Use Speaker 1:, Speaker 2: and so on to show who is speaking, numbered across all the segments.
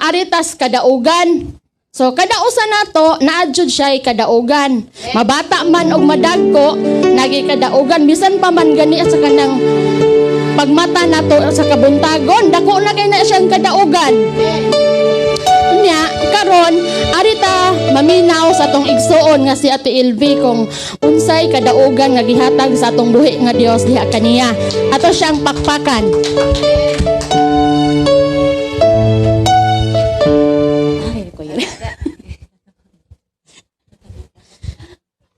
Speaker 1: aritas kadaugan. So kada usa nato naadjud siya kadaugan. Mabata man og madagko nagi kadaugan bisan pa man gani sa kanang pagmata nato sa kabuntagon dako na kay na siyang kadaugan. Nya karon arita maminaw sa atong igsuon nga si Ate Elvie kung unsay kadaugan nga gihatag sa atong buhi nga Dios diha kaniya. Ato siyang pakpakan.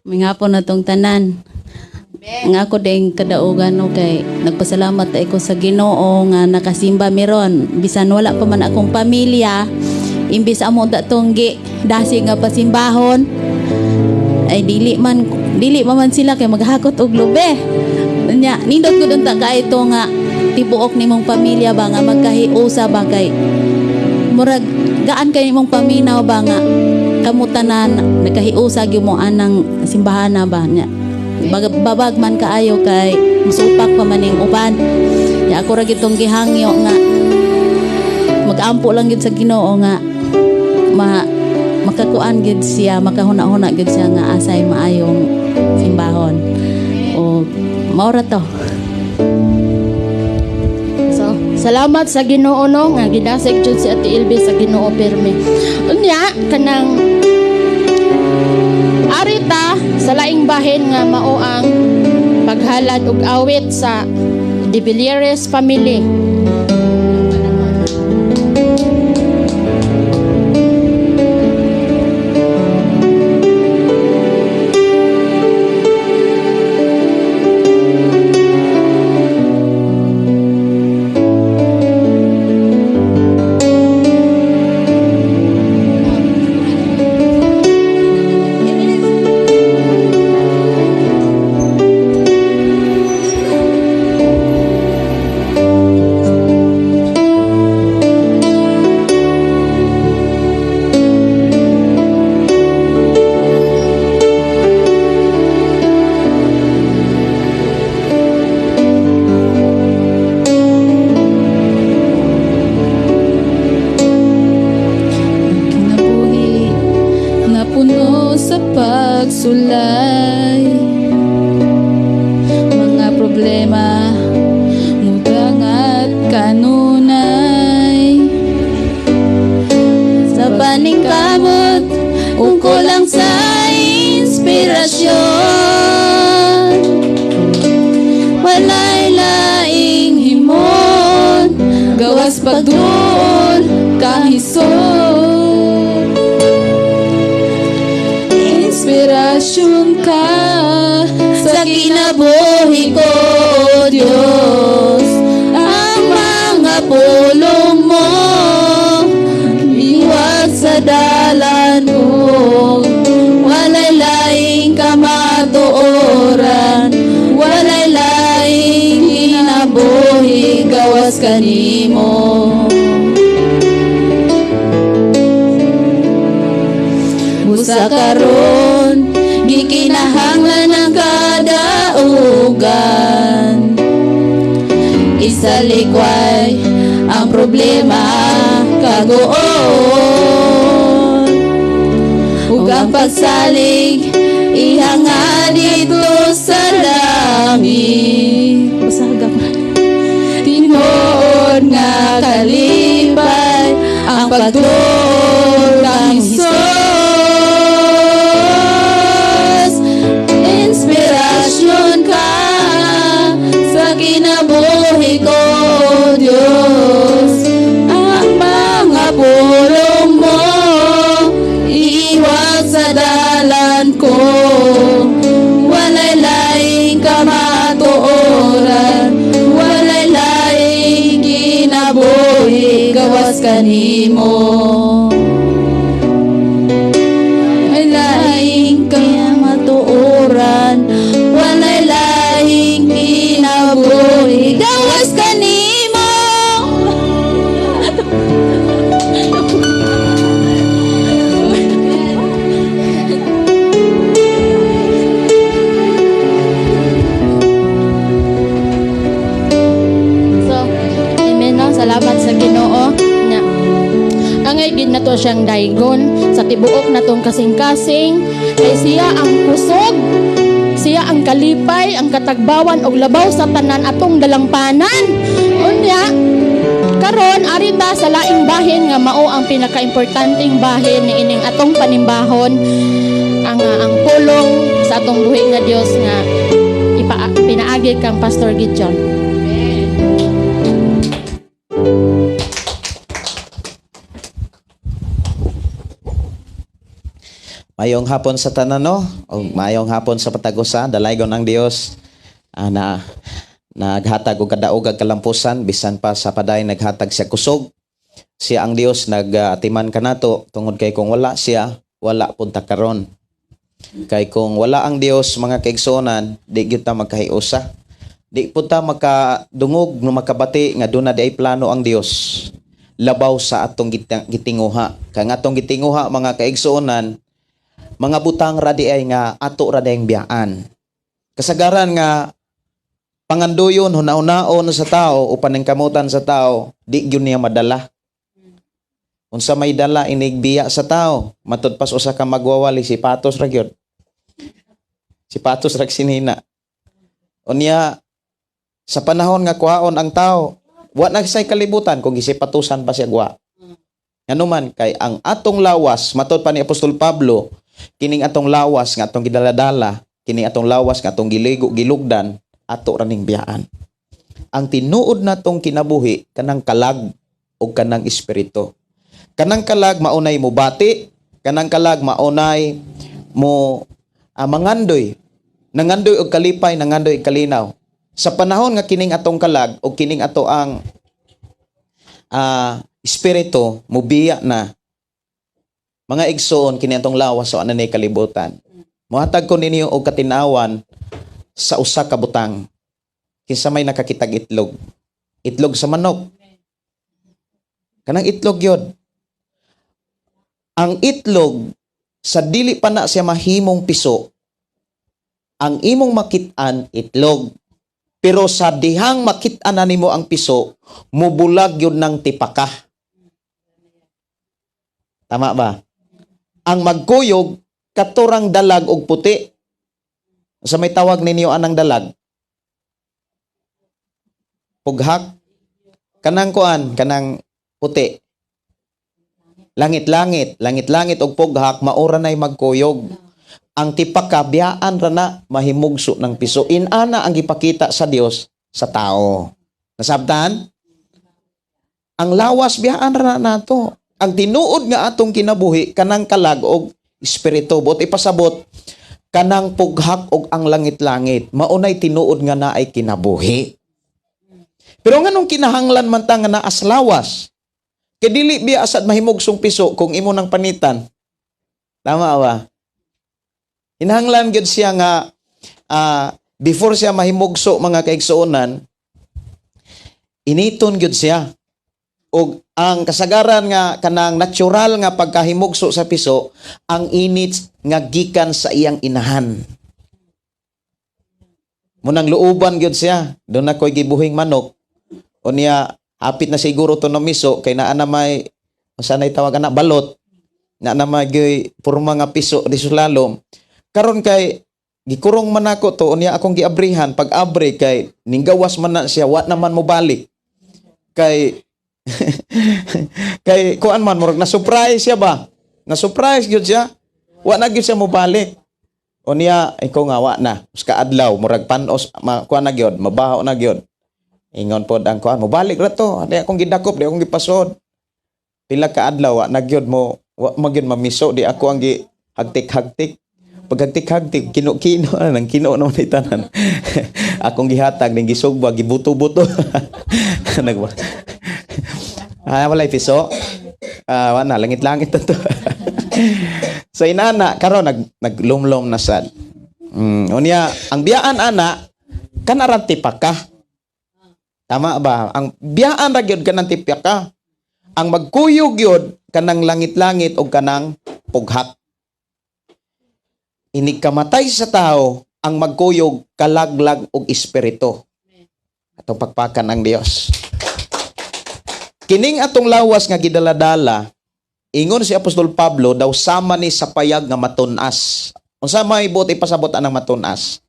Speaker 2: Mingapon na tong tanan. Nga ako ding kadaugan no kay nagpasalamat ako sa Ginoo nga nakasimba miron bisan wala pa man akong pamilya imbis amo datong dasi nga pasimbahon ay dili man sila kay maghakot og lube. Nya nindot ko dun ta kay ito nga tibuok nimong pamilya ba nga magkahiusa ba kay murag gaan kay nimong paminaw ba nga kamutanan nagkahiusa gyud mo anang simbahan ba nya babag man kaayo kay musupak pa maning uban ya ako ra gitong gihangyo nga magampo lang gid sa Ginoo nga makakuan gid siya makahuna-huna gid siya nga asay maayong simbahon o maura to.
Speaker 1: So salamat sa Ginoo no nga gidasig jud si Ate Elvie sa Ginoo pirmi. Unya kanang arita sa laing bahin nga mao ang paghalad og awit sa De Villeres family.
Speaker 2: Sulay mga problema mutang at kanunay sa paningkamot kung kulang sa inspirasyon walay laing himon gawas pagduol kahisod inspirasyon ka sa kinabuhi ko, Diyos. Ang mga pulong mo, liwag sa dalan ko. Walay laing kamatuoran, walay laing kinabuhi, gawas kanimo. Busa karon gikinahanglan ng kadaugan isalikway ang problema kagoon ug ang pagsalig ihanga dito sa langit usagap tinuod nga kalipay ang pagtuon ng Hesus. Inspirasyon ka sa kinabuhi ko, Diyos. Ang mga pulong mo iiwag sa dalan ko. Walay laing kamatuoran, walay laing kinabuhi, gawas kanimo. May laing kamatuoran, walay laing kinabuhi, gawas kanimo.
Speaker 1: So, amen no? Salamat sa Ginoo. Nya nato siyang daygon sa tibuok natong kasing-kasing. Kay siya ang kusog, siya ang kalipay, ang katagbawan og labaw sa tanan atong dalangpanan. Unya, karon arita sa laing bahin nga mao ang pinakaimportanteng bahin ni ining atong panimbahon, ang pulong sa atong buhi nga Dios nga pinaagi kang Pastor Gideon.
Speaker 3: Mayong hapon sa tanan, no? O mayong hapon sa patagusa, dalaygon ang Dios na naghatag og kadaog ag kalampusan bisan pa sa paday naghatag siya kusog. Siya ang Dios nagatiman kanato tungod kay kung wala siya, wala pud ta karon. Kay kung wala ang Dios, mga kaigsuonan, di gyud ta magkahiusa. Di pud ta makadungog no makabati nga duna di ay plano ang Dios. Labaw sa atong gitinguha. Kay nga atong gitinguha, mga kaigsuonan, mga butang radi ay nga ato radi ang biyaan. Kasagaran nga panganduyon hunaon sa tao o paningkamutan sa tao, di gyud niya madala. Unsa may dala inigbiya sa tao, matud pas usa ka magwawali si patos ra gyud. Si patos ra sinina. Unya sa panahon nga kuhaon ang tao, wa na say kalibutan kung gisipatusan pa siya gwa. Nganuman kay ang atong lawas, matud pa ni Apostol Pablo, kining atong lawas nga atong gidaladala, kining atong lawas nga atong gilugdan, ato raning biyaan. Ang tinuod natong kinabuhi kanang kalag o kanang espiritu. Kanang kalag maunay mo bati, kanang kalag maunay mo mangandoy, nangandoy og kalipay, nangandoy og kalinaw. Sa panahon nga kining atong kalag o kining ato ang espiritu mubiya na, mga igsoon kini atong lawas so anay kalibutan. Mohatag ko ninyo og katinawan sa usa ka butang. Kinsa may nakakitag itlog. Itlog sa manok. Kanang itlog yod. Ang itlog sa dili pa na siya mahimong piso, ang imong makit-an itlog. Pero sa dihang makit-an na nimo ang piso, mubulag yun ng tipaka. Tama ba? Ang magkuyog, katurang dalag og puti. Sa may tawag ninyo anang dalag? Pughak. Kanang kuan, kanang puti. Langit-langit. Langit-langit og pughak, maura na'y magkuyog. Ang tipaka, biyaan ra na mahimugso ng piso. Inana ang ipakita sa Dios sa tao. Nasabtan? Ang lawas, biyaan ra na nato. Ang tinuod nga atong kinabuhi, kanang kalag og espiritu. Bot ipasabot, kanang pughak og ang langit-langit. Maunay tinuod nga na ay kinabuhi. Pero nganong kinahanglan man ta nga naas lawas? Kay dili biya asad mahimugsong piso kung imo nang panitan. Tama ba? Hinahanglan gyud siya nga before siya mahimugso, mga kaigsuonan, initon gyud siya. Og ang kasagaran nga kanang natural nga pagkahimugso sa piso, ang init nga gikan sa iyang inahan. Munang luuban gyud siya, doon na ko'y gibuhing manok. O niya, hapit na siguro to no miso, kay naa na may, sanay tawag na, balot, na may purma nga piso, di sulalom. Karon kay, gikurong man ako to, o niya akong giabrihan, pag abri kay, ninggawas man na siya, wat naman mo balik. Kay, kay kuan man murag na surprise siya ba? Na surprise gyud siya. Wa na gyud siya mo balik. O niya ikaw nga wa na. Uska adlaw murag panos kuan na gyud, mabaho na gyud. Ingon pod ang kuan mo balik ra to. Di akong gidakop, di akong gipasod. Pila ka adlaw wa na gyud mo wa magyud mamiso, di ako ang gi hagtik-hagtik. Pag hagtik-hagtik kino-kino nang kino naman itanan. Akong gihatag ning gisugba gibuto-buto. Nagwa. Walay piso. Wana, langit-langit na to. So inana, karon naglumlom na sad. Unya, ang biyaan ana, kanaran tipaka. Tama ba? Ang biyaan ra gyud kanang tipaka. Ang magkuyog gyud kanang langit-langit o kanang pughak. Inig kamatay sa tao, ang magkuyog kalaglag og espiritu. Atong pagpakan ang Dios. Kining atong lawas nga gidaladala, Ingon si Apostol Pablo daw sama ni sa payag nga matunas. Unsa may buti pasabot anang matunas?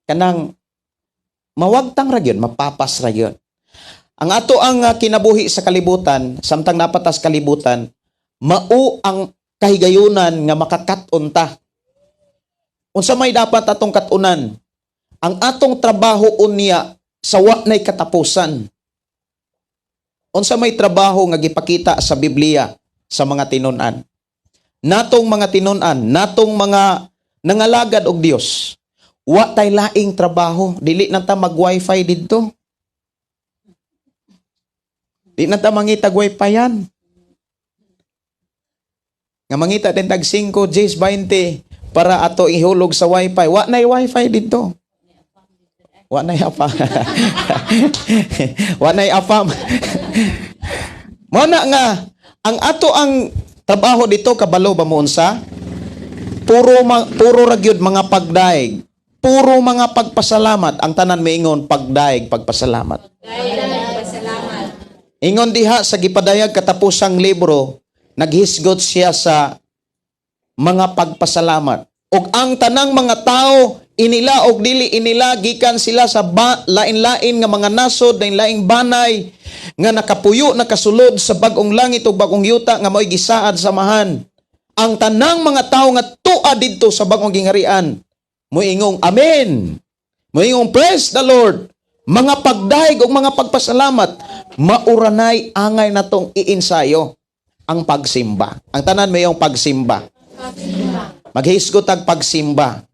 Speaker 3: Kanang mawagtang ra gyud, mapapas ra gyud. Ang ato ang kinabuhi sa kalibutan, samtang napatas kalibutan, mao ang kahigayunan nga makakat-on ta. Unsa may dapat atong kat-unan? Ang atong trabaho unya sa wa nay katapusan. Unsa may trabaho nga gipakita sa Biblia sa mga tinun-an? Natong mga tinun-an, natong mga nangalagad og Dios, wa tay laing trabaho, dili na ta mag-wifi didto. Di na ta mangitag wifi yan. Nga mangita din tag 5 Gs 20 para ato ihulog sa wifi. Wa nay wifi didto. Wa nay apa. Wa nay afam. Mo na nga ang ato ang trabaho dito kabalo ba mo unsa? Puro ra gyud mga pagdaig. Puro mga pagpasalamat. Ang tanan miingon pagdaig, pagpasalamat. Ingon diha sa gipadayag katapusang libro, naghisgot siya sa mga pagpasalamat. Og ang tanang mga tao inila og dili inila gikan sila sa lain-lain nga mga nasod, lain-laing banay nga nakapuyo nakasulod sa bag-ong langit ug bag-ong yuta nga mo'y gisaad samahan. Ang tanang mga tao nga tua didto sa bag-ong gingharian moingong amen. Moingong praise the Lord. Mga pagdaig ug mga pagpasalamat mauranay angay natong iinsayo ang pagsimba. Ang tanan mayong pagsimba. Maghisgot ang pagsimba.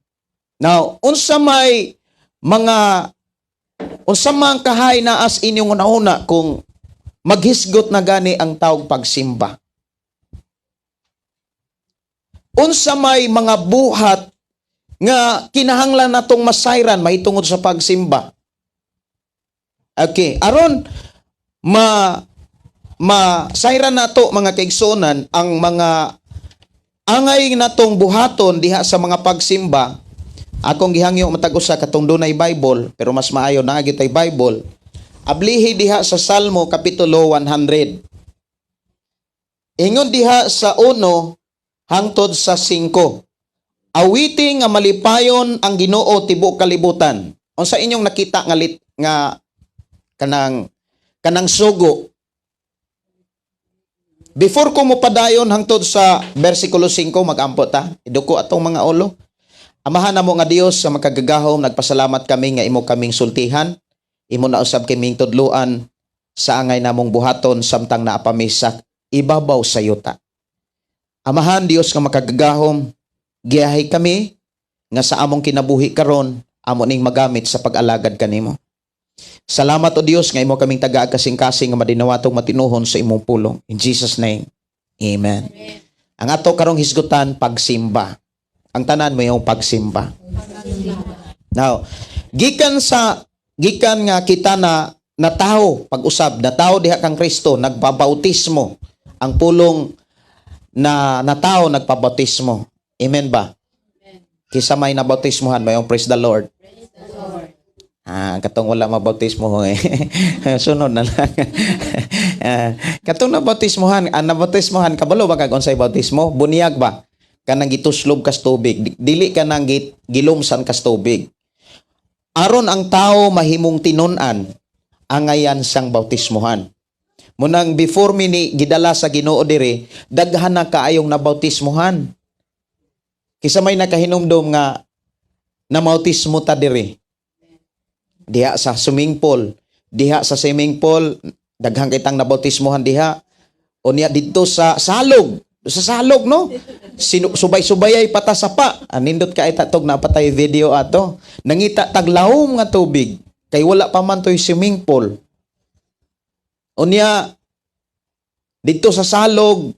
Speaker 3: Now, unsa may kahay na as inyong una-una kung maghisgot na gani ang tawag pagsimba. Unsa may mga buhat nga kinahanglan natong masayran mahitungod sa pagsimba. Okay, aron masayran nato mga kaigsonan ang mga angay natong buhaton diha sa mga pagsimba. Akong gihangyo matag-usa katong dunay Bible pero mas maayo na agi tay Bible. Ablihi diha sa Salmo kapitulo 100. Ingon diha sa 1 hangtod sa 5. Awiti nga malipayon ang Ginoo tibuok kalibutan. Unsa inyong nakita nga kanang sugo? Before ko mo padayon hangtod sa versikulo 5 magampo ta. Iduko atong mga ulo. Amahan namo nga Dios sa makagagahom, nagpasalamat kami nga imo kaming sultihan. Imo na usab kaming tudluan sa angay namong buhaton samtang naapami sa ibabaw sa yuta. Amahan Dios nga makagagahom, giyahay kami nga sa among kinabuhi karon amo ning magamit sa pag-alagad kanimo. Salamat o Dios nga imo kaming taga kasing-kasing nga madinawatong matinuhon sa imong pulong. In Jesus name. Amen. Ang ato karong hisgutan pagsimba. Ang tanan mo yung pagsimba. Now, gikan nga kita na tao pag-usab, na tao diha kang Kristo nagbabautismo. Ang pulong na tao nagpabautismo. Amen ba? Kisa may nabautismohan ba yung praise the Lord? Katong wala mabautismo ho eh. Sunod na lang. Katong nabautismohan, nabautismohan kabalo ba kag unsay bautismo? Bunyag ba? Kanang gituslob kas tubig, dili kanang gilumsan kas tubig. Aron ang tao mahimong tinun-an, angayan sang bautismohan. Munang before mini gidala sa Ginoo diri, daghan na kaayong nabautismohan. Kisa may nakahinumdom nga na bautismo ta diri. Diha sa swimming pool, daghang kitang nabautismohan diha. Unya didto sa salog no? Subay-subayay pata sa pa. Nindot ka itatog na patay video ato. Nangita taglahom nga tubig. Kay wala pa man to'y swimming pool. Unya, dito sa salog,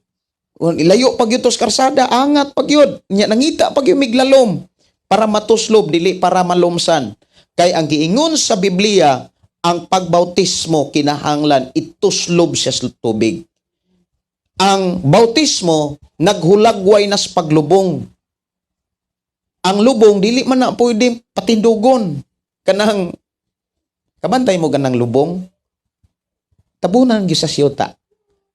Speaker 3: ilayo pag yun sa karsada, angat pag yun. Nangita pag yun miglalom. Para matuslob, dili para malumsan. Kay ang giingon sa Biblia, ang pagbautismo kinahanglan ituslob siya sa tubig. Ang bautismo naghulagway na sa paglubong. Ang lubong dili man na pwede patindugon. Kabantay mo ganang lubong. Tabunan gyud sa siyota.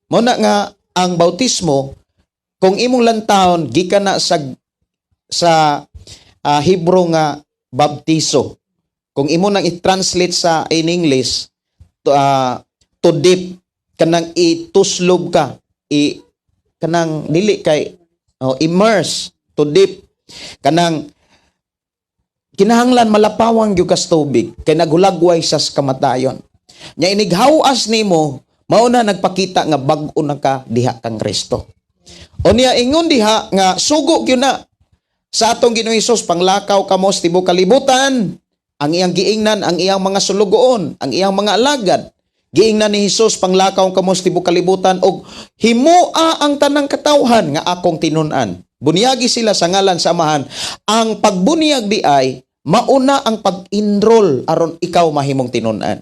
Speaker 3: Mao na nga ang bautismo kung imong lantawon gikan na sa Hebrew nga baptizo. Kung imo nang i-translate sa in English to dip, kanang ituslob ka, kanang dili kay immerse, to dip, kanang kinahanglan malapawang gyud kas tubig kay nagulagway sa kamatayon. Nya inighawas nimo mao na nagpakita nga bag-o na ka diha kang Kristo. O niya ingon diha nga sugo gyud na sa atong Ginoong Hesus panglakaw kamo sa tibuok kalibutan, ang iyang giingnan ang iyang mga sulugoon, ang iyang mga alagad. Giingnan ni Hesus panglakaw kamo sa tibuok kalibutan og himua ang tanang katawhan nga akong tinun-an. Bunyagi sila sa ngalan sa Amahan. Ang pagbunyag di ay mauna ang pag-enroll aron ikaw mahimong tinun-an.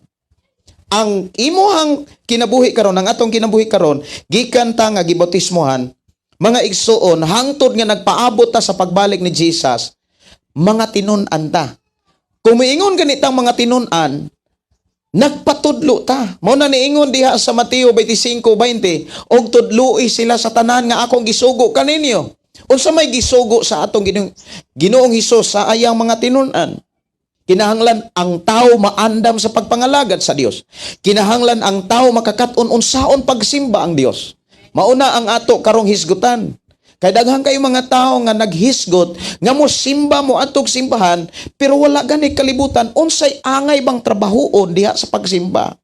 Speaker 3: Ang imuhang kinabuhi karon, ang atong kinabuhi karon, gikan ta nga gibautismohan, mga igsuon, hangtod nga nagpaabot ta sa pagbalik ni Jesus, mga tinun-an ta. Kung miingon ganitang mga tinun-an, nagpatudlo ta. Mao na niingon diha sa Mateo 25:20, og tudloi sila sa tanan nga akong gisugo kaninyo. Unsa may gisugo sa atong Ginoong Hesus sa ayang mga tinun-an? Kinahanglan ang tao maandam sa pagpangalagad sa Dios. Kinahanglan ang tao makakaton unsaon pagsimba ang Dios. Mauna ang ato karong hisgutan. Kay daghan kayo mga tao nga naghisgot nga mo simba mo atog simbahan pero wala gani kalibutan unsay angay bang trabahoon diha sa pagsimba.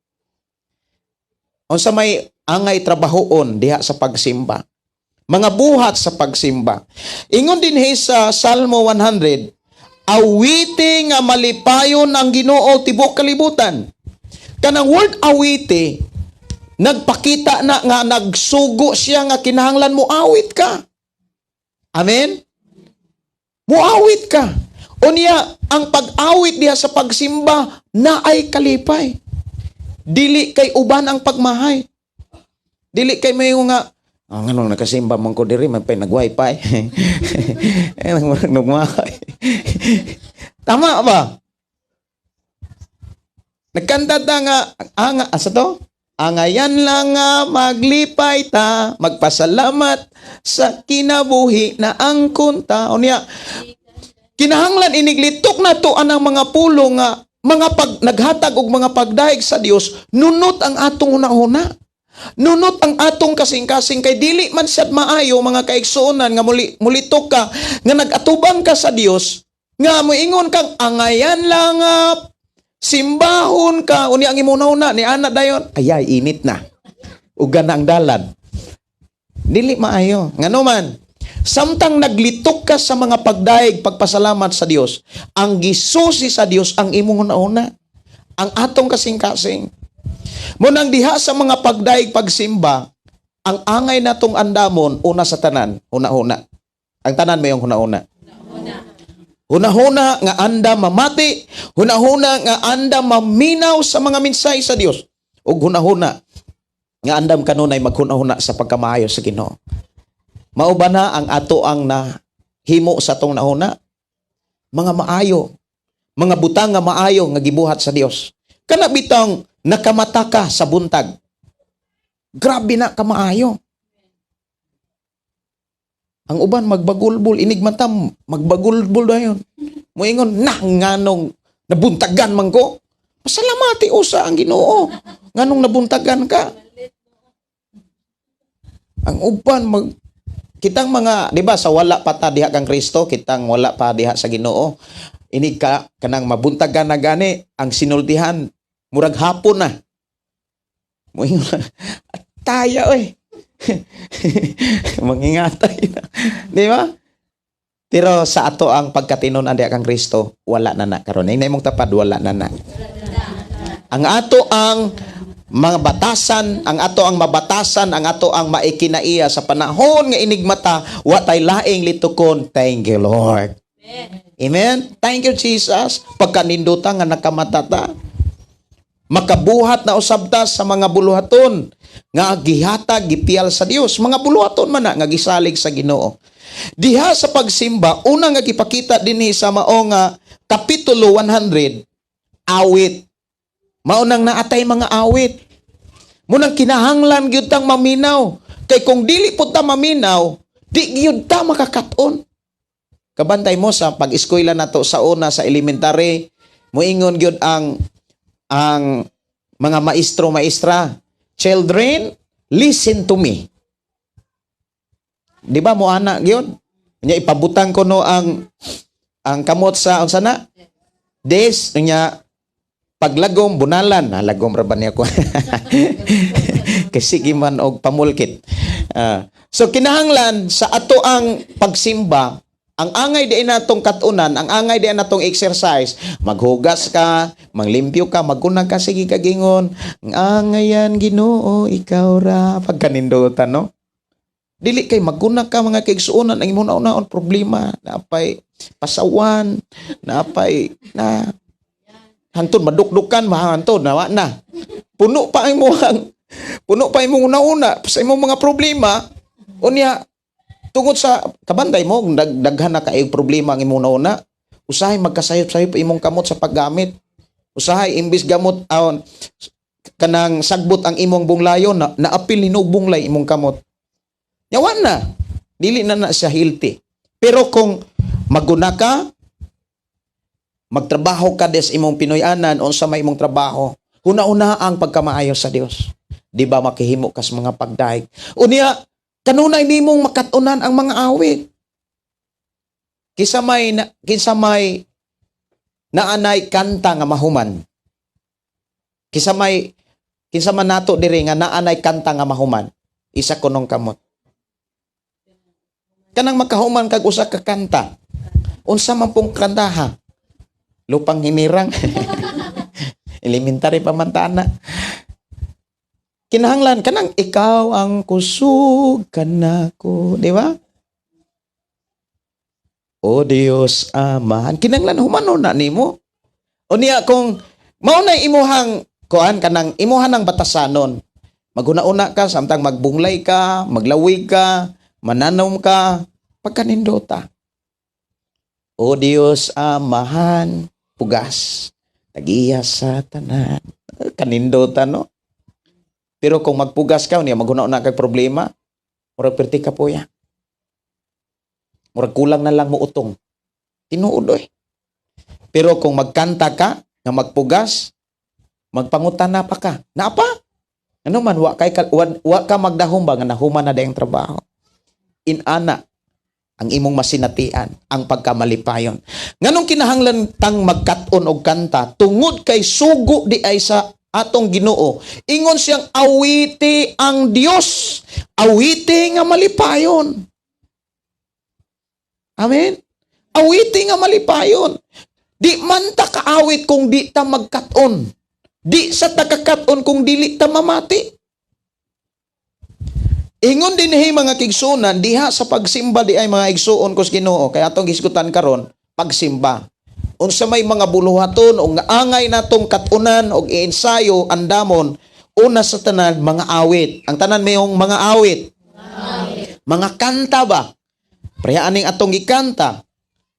Speaker 3: Unsa may angay trabahoon diha sa pagsimba. Mga buhat sa pagsimba. Ingon din sa Salmo 100, awiti nga malipayon ang Ginoo tibuok kalibutan. Kanang word awiti, nagpakita na nga nagsugo siya nga kinahanglan mo awit ka. Amen? Muawit ka. Unya, ang pag-awit diha sa pagsimba na ay kalipay. Dili kay uban ang pagmahay. Dili kay may nga nganong nakasimba man ko diri man pay nag-wifi. Nagmahay. Tama ba? Nagkanta ta nga asa to? Angayan lang nga maglipay ta, magpasalamat sa kinabuhi na angkon ta. O niya, kinahanglan iniglitok na to anang mga pulo nga naghatag og mga pagdaig sa Dios, nunot ang atong una-una. Nunot ang atong kasing-kasing kay dili man sad maayo mga kaigsuonan nga mulitok ka nga nagatubang ka sa Dios nga moingon kang angayan lang nga simbahon ka uni ang imuna-una ni ana dayon ayay init na ugan na ang dalan dili maayo ngano man samtang naglitok ka sa mga pagdaig pagpasalamat sa Dios ang gisusi sa Dios ang imong una-una ang atong kasing-kasing mo nang diha sa mga pagdaig pagsimba ang angay natong andamon una sa tanan una-una ang tanan mayong una-una hunahuna nga anda mamati, hunahuna nga anda maminaw sa mga mensahe sa Dios. Ug hunahuna nga andam kanunay maghunahuna sa pagkamaayo sa Ginoo. Mao ba na ang ato ang nahimo sa tong nauna? Mga maayo, mga butang nga maayo nga gibuhat sa Dios. Kana bitang nakamata ka sa buntag. Grabe na kamaayo. Ang uban magbagulbul, inigmatam, magbagulbul dayon. Moingon, nganong nabuntagan man ko. Pasalamati usa ang Ginoo. Nganong nabuntagan ka? Ang uban kitang mga, di ba, sa wala pa ta diha kang Kristo, kitang wala pa diha sa Ginoo. Inig ka kanang mabuntagan na gani ang sinultihan murag hapon na. Moingon, taya oy. Mangingatay na. Di ba? Pero sa ato ang pagkatinon andi kang Kristo, wala na karon. Nay mong tapad wala na. Ang ato ang mga batasan, ang ato ang mabatasan, ang ato ang maikinaiya sa panahon nga inigmata, wa tay laing litukon. Thank you, Lord. Amen. Thank you, Jesus. Pagkaninduta nga nakamata ta. Makabuhat na usab ta sa mga buluhaton nga gihatag gipial sa Dios, mga buluhaton man na nga gisalig sa Ginoo. Diha sa pagsimba, una nga gipakita dinhi sa mao nga kapitulo 100, awit. Maunang naatay mga awit. Munang kinahanglan gyud tang maminaw. Kay kung dili po ta maminaw, di gyud ta makakaton. Kabantay mo sa pag-eskwela nato sa una sa elementary, moingon gyud ang mga maestro maestra, children, listen to me. Di ba mo ana gyud? Nya ipabutang ko no ang kamot sa unsa na? Des nya paglagom bunalan, lagom ra ba niya ko. Kasi giman og pamulkit. So kinahanglan sa ato ang pagsimba, ang angay di natong katunan, ang angay di natong exercise, maghugas ka, manglimpyo ka, magkunag ka sige kagingon, ang angayan Ginoo ikaw ra pagkanindutan no. Dili kay magkunag ka mga kaigsuonan ang imong naon problema, naapay pasawan, naapay na hantod madukdukan mahantod nawa na. Puno pa imong una sa imong mga problema unya tungod sa kabantay mo daghan na kay problema ang imong nauna, usahay magkasayop-sayop imong kamot sa paggamit. Usahay imbis gamot kanang sagbot ang imong bunglayon na naapil hinog bunglay imong kamot. Yawan na. Dili na siya healthy. Pero kung maguna ka, magtrabaho ka des imong Pinoyanan unsa may imong trabaho, una-una ang pagkamaayo sa Dios. Di ba makihimo kas mga pagdaig. Unya kanunay nimong makatunan ang mga awit. Kinsa may naanay kanta nga mahuman. Kinsa man nato diri nga naanay kanta nga mahuman. Isa kunong kamot. Kanang makahuman kag usa ka kanta. Unsa man pong kantaha? Lupang hinirang. Elementary pa man tana. Kinahanglan kanang ikaw ang kusog kanako, di ba? O Dios Amahan. Kinahanglan humanon na nimo. Unya kung mao na imuhang kuan kanang imuhan ang batasanon. Maguna-una ka samtang magbunglay ka, maglawig ka, mananom ka, pagkanindota. O Dios Amahan, pugas, tagiya sa tanan. Kanindota, no? Pero kung magpugas ka, niya maguna-una kay problema, murag perti ka po ya. Murag kulang na lang mo utong. Tinuod eh. Pero kung magkanta ka, nga magpugas, magpangutana pa ka. Napa? Ano man, wa ka magdahom ba nga nahuman na dayang trabaho. Inana ang imong masinatian, ang pagkamalipayon. Nganong kinahanglan tang magkat-on og kanta tungod kay sugo di ay sa atong Ginoo. Ingon siyang awiti ang Dios, awiti nga malipayon. Amen. Awiti nga malipayon. Di man ta kaawit kung di ta magkat-on. Di sa tagakat-on kung dili ta mamati. Ingon din mga kigsunan, diha sa pagsimba di ay mga igsuon kos Ginoo, kaya atong gisgutan karon pagsimba. Unsa may mga buluhaton o nga angay natong katunan o iensayo andamon, una sa tanan mga awit. Ang tanan mayong mga awit. Mga kanta ba? Prehaaning atong gikanta.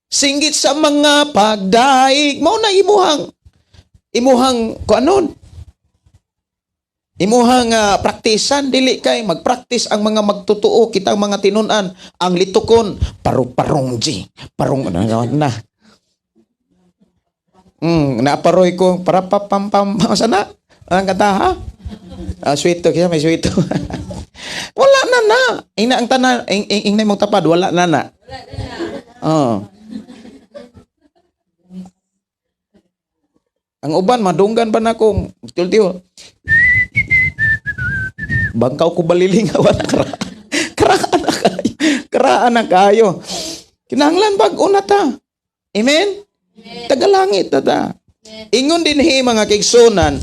Speaker 3: Singgit sa mga pagdaig, mao na imuhang kuanon. Imuhang praktisan, dili kay magpraktis ang mga magtutuo, kitang mga tinunan, ang litukon, paru-parongji, parong na. Naaparoy ko, para papampam, sana? Ang kata, ha? Sweeto, kaya may sweeto. Wala na. Ina ang tanan, ingay mong tapad, wala na. Oh. Ang uban, madunggan ba na ko? Tiyo. Bangkaw ko balilingawan na karaan na kayo. Kinahanglan bag-o na ta. Amen? Tagalangit na ta. Ingon din mga kigsunan,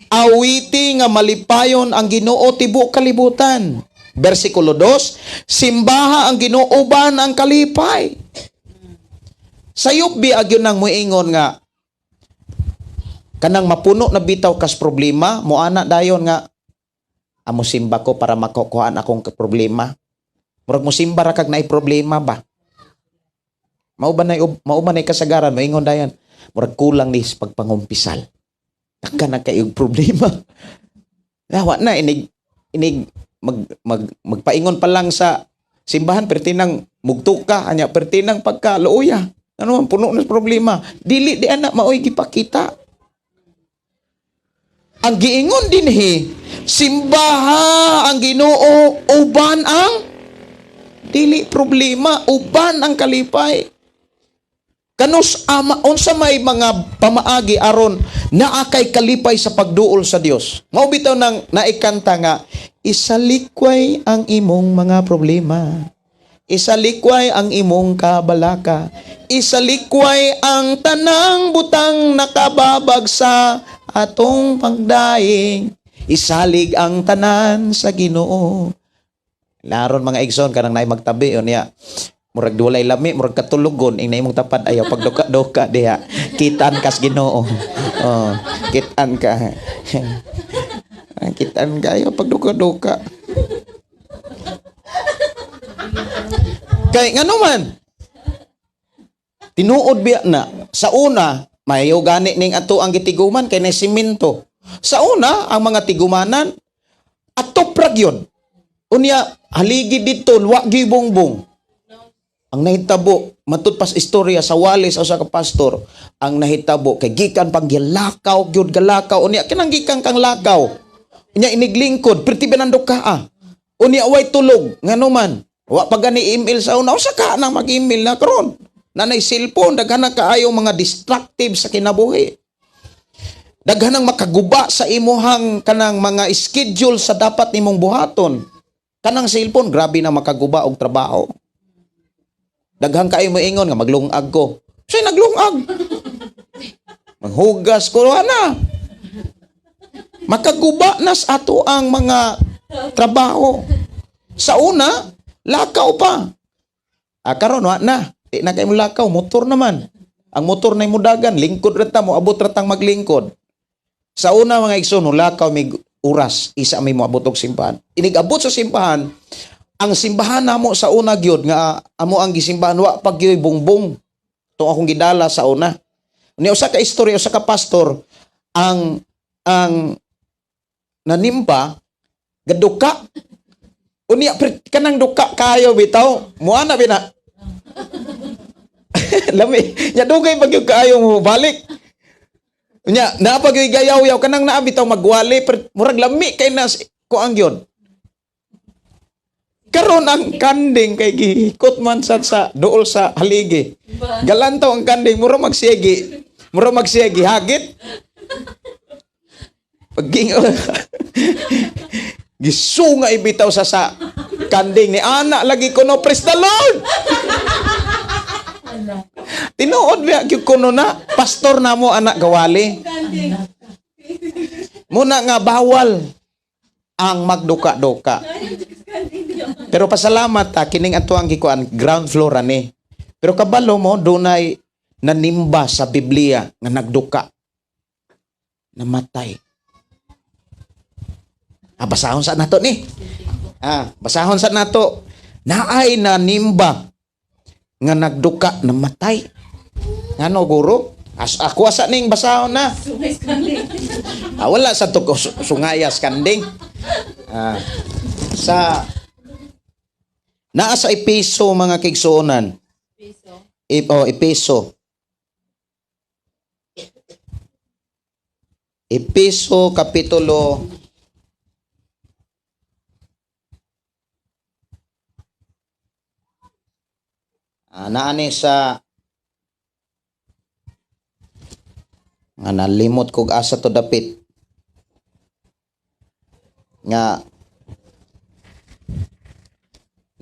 Speaker 3: awiti nga malipayon ang Ginoo tibuok kalibutan. Versikulo 2, simbaha ang Ginoo ban ang kalipay. Sayop biag yun ang muingon nga kanang mapuno na bitaw kas problema, moana dayon nga amo simba ko para makukuhaan akong problema. Murag mo simba ra kag naay problema ba? Mao ba nay kasagaran moingon dayon. Murag kulang ni pagpangumpisal. Taka na kay problema. Dawa na inig magpaingon pa lang sa simbahan pertinang mugtuka anya pertinang pagkaluoya. Ano man puno na problema. Dili di anak maoy gipakita. Ang giingon dinhi, simbaha ang Ginoo uban ang dili problema, uban ang kalipay. Kanus ama unsa may mga pamaagi aron naa kay kalipay sa pagduol sa Dios. Mao bitaw nang naikanta nga isalikway ang imong mga problema. Isalikway ang imong kabalaka. Isalikway ang tanang butang nakababag sa atong pagdaing. Isalig ang tanan sa Ginoo. Laron mga igsoon kanang naay magtabi niya. Murag duwalay lami, murag katulugon ing naimong tapad ayaw pagdoka-doka diha. Kitaan kas Ginoo. Oh, kitaan ka. Kitaan ka ayaw pagdoka-doka. Kay ngano man? Tinuod biya na sa una mayo gani ning ato ang gitiguman kay na simento. Sa una ang mga tigumanan ato pragyon. Unya haligi dito wa gibongbong. Ang nahitabo matud pas istorya sa walis o sa pastor ang nahitabo kay gikan pang gilakaw gyud galakaw unya kinang gikan kang lakaw. Unya iniglingkod pertibanando ka. Unya way tulog ngano man. Wa pa gani email sa una usa ka nang mag-email na karon. Nanay cellphone daghan kaayo mga destructive sa kinabuhi. Daghan makaguba sa imuhang kanang mga schedule sa dapat nimong buhaton. Kanang cellphone grabe na makaguba og trabaho. Daghan kaayo moingon nga maglungag ko. Say naglungag. Maghugas ko na. Makaguba nas ato ang mga trabaho. Sa una lakaw pa. Karon wa na. Di na kayo lakaw. Motor naman. Ang motor na imudagan. Lingkod rata mo. Abot ratang maglingkod. Sa una mga igsoon, lakaw may oras. Isa may moabot og simbahan. Inigabot sa simbahan. Ang simbahan namo sa una gyud nga amo ang gisimbahan wa pag gyoy bongbong. Ito akong gidala sa una. Ni usa ka istorya usa ka pastor ang nanimba gaduka. Unya kanang duka kayo bitaw, muana bina. Lami, nya dugay pag yung kayo mo balik. Unya napag yung gayaw-yaw kanang naa bitaw magwali murag lami kay nas ko ang yon. Karon ang kanding kay gihikot man sa duol sa haligi. Galantaw ang kanding mura magsiyagi. Mura magsiyagi hagit. Pagking gisunga ibitaw sa kanding ni ana lagi kuno praise the Lord. Tinuod biya gyud kuno na pastor namo anak gawali. Muna nga bawal ang magduka-duka. Pero pasalamat kining ato ang gikuan ground floor ani. Pero kabalo mo dunay nanimba sa Biblia nga nagduka. Namatay. Basahon sa nato ni. Basahon sa nato. Naay na nimba nga nagduka namatay. Ngano guro? Ako asa ning basahon na. Wala sa to sungayas kanding. Sa naa sa Epeso mga kigsuonan. Epeso. Epeso kapitulo naani sa nga nalimot kog asa to dapit nga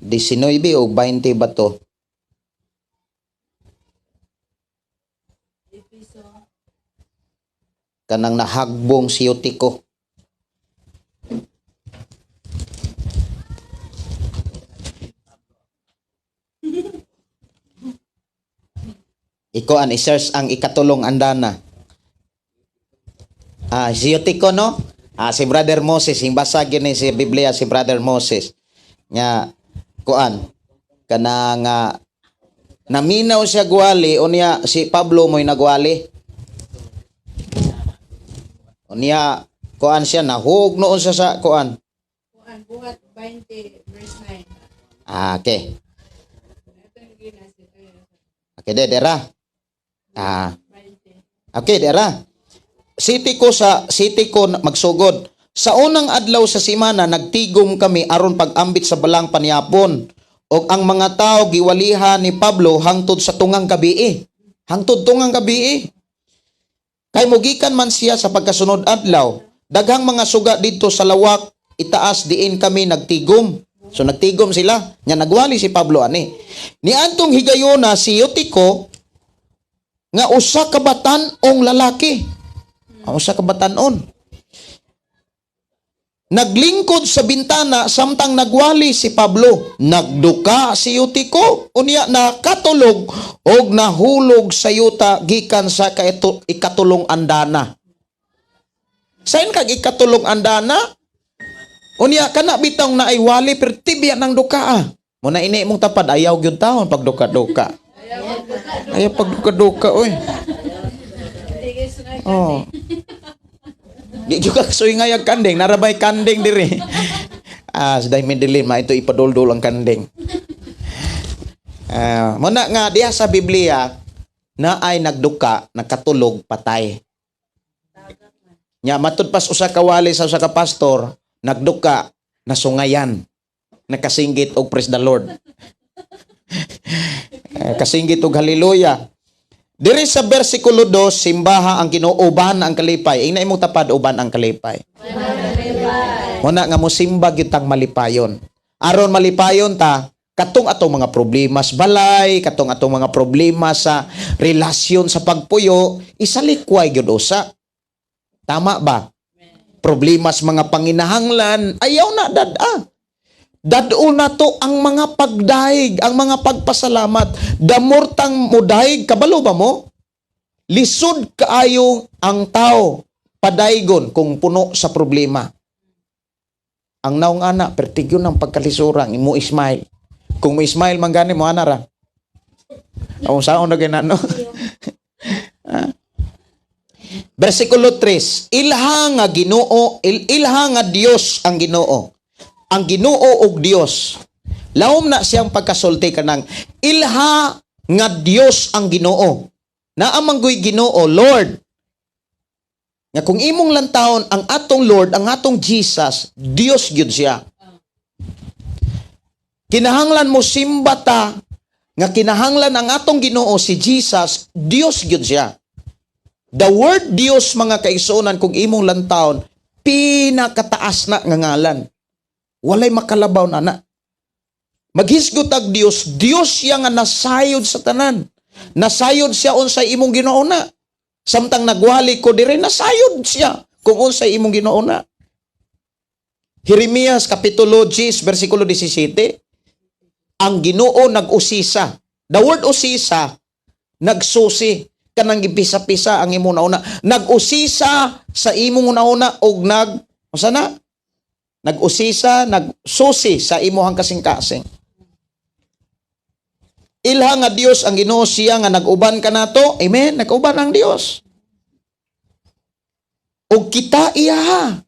Speaker 3: 19 o 20 ba to? Kanang nahagbong si Eutiko. Iko an i-search ang ikatulong andana. Si Eutiko no? Si Brother Moses, yung basag yun si Biblia si Brother Moses. Nga, kuan, kanang naminaw siya gwali, unya si Pablo mo'y nagwali. Unya, kuan siya nahug noon siya sa kuan.
Speaker 4: Buhat 20 verse 9.
Speaker 3: Okay. Okay, dera. Okay, dera. City ko magsugod. Sa unang adlaw sa semana nagtigom kami aron pag-ambit sa balang panyapon. Og ang mga tao giwalihan ni Pablo hangtod sa tungang gabii. Hangtod tungang gabii. Kay mugikan man siya sa pagkasunod adlaw. Daghang mga suga didto sa lawak itaas diin kami nagtigom. So nagtigom sila. Nya nagwali si Pablo ani. Ni antong higayuna si Eutico nga usa ka batan-ong lalaki. Ang usa ka batan-on. Naglingkod sa bintana samtang nagwali si Pablo. Nagduka si Eutico. Unya nakatulog og nahulog sa yuta gikan sa ikatulong andana. Sain kag ikatulong andana? Unya kana bitong na ay wali pero tibya ng duka. Muna ini mong tapad ayaw gyud taon pag duka-duka. Ayaw pag duka-duka oy. Oh. Di juga kasuyngayag kandeng, narabay kandeng diri. Saday midilin ma ito ipaduldul ang kandeng. Muna nga diha sa Biblia na ay nagduka, nagkatulog, patay. Nya matud pas usa ka wali sa usa ka pastor, nagduka, nasungayan, nakasinggit og praise the Lord. Kasinggit og hallelujah. Diri sa bersikulo 2, simbaha ang Ginoo, uban ang kalipay. Ina imong tapad uban ang kalipay. Muna nga mo simba gyud tang malipayon. Aron malipayon ta katong atong mga problema sa balay, katong atong mga problema sa relasyon sa pagpuyo, isalikway gyud usa. Tama ba? Problema sa mga panginahanglan, ayaw na dada. Dadul na to ang mga pagdaig, ang mga pagpasalamat. Damortang mudahig, kabalo ba mo? Lisod kaayo ang tao, padaygon kung puno sa problema. Ang naong ana, pertigyon ng pagkalisurang, mo ismail. Kung mo ismail, manggani mo anara. Ang saan na ganano? Versikulo 3, ilha nga Ginoo, ilha nga Dios ang Ginoo. Ang Ginoo og Dios. Lahom na siyang pagkasulti kanang ilha nga Dios ang Ginoo. Naamanggoy Ginoo, Lord. Nga kung imong lantawon ang atong Lord, ang atong Jesus, Dios gyud siya. Kinahanglan mo simba ta nga kinahanglan ang atong Ginoo si Jesus, Dios gyud siya. The word Dios mga kaigsuonan kung imong lantawon pinakataas na nga ngalan. Walay makalabaw na. Maghisgot ag Dios, Dios siya nga nasayod sa tanan. Nasayod siya unsay imong Ginoo na. Samtang nagwali ko diri nasayod siya kung unsay imong Ginoo na. Jeremias kapitulo 10 bersikulo 17. Ang Ginoo nag-usisa. The word usisa, nagsusi. Kanang gipisa-pisa ang imong nauna. Nag-usisa sa imong nauna og nag-usisa, nagsusi sa imuhang kasing-kasing. Ilha nga Dios ang Ginoo siya nga nag-uban ka nato. Amen? Nag-uban ang Dios. O kita iya.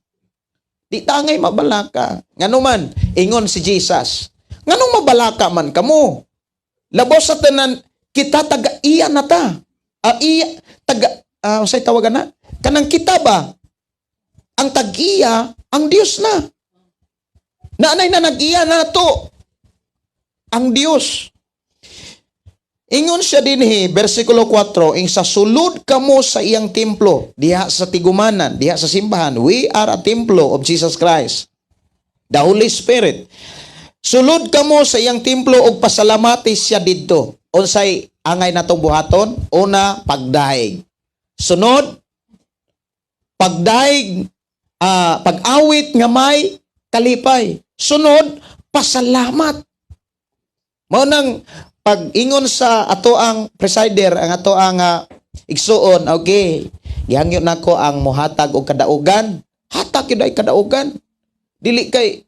Speaker 3: Di tangay mabalaka. Nganuman, ingon si Jesus. Nganong mabalaka man kamo? Labaw sa tanan, kita taga-iya na ta. Usay tawagan na? Kanang kita ba? Ang tag-iya, ang Dios na. Naanay na nag-iya na to ang Dios. Ingon siya dinhi, versikulo 4, ing sa sulod kamo sa iyang templo, diha sa tigumanan, diha sa simbahan, we are a templo of Jesus Christ, the Holy Spirit. Sulod kamo sa iyang templo og pasalamati siya didto. Unsay angay natong buhaton? Una, pagdaig. Sunod, pagdaig, pag-awit nga may kalipay. Sunod, pasalamat. Mao nang pag-ingon sa ato ang presider, ang ato ang igsuon, okay, gihangyo nako ang mohatag og kadaugan. Hatag yun ay kadaugan. Dili kay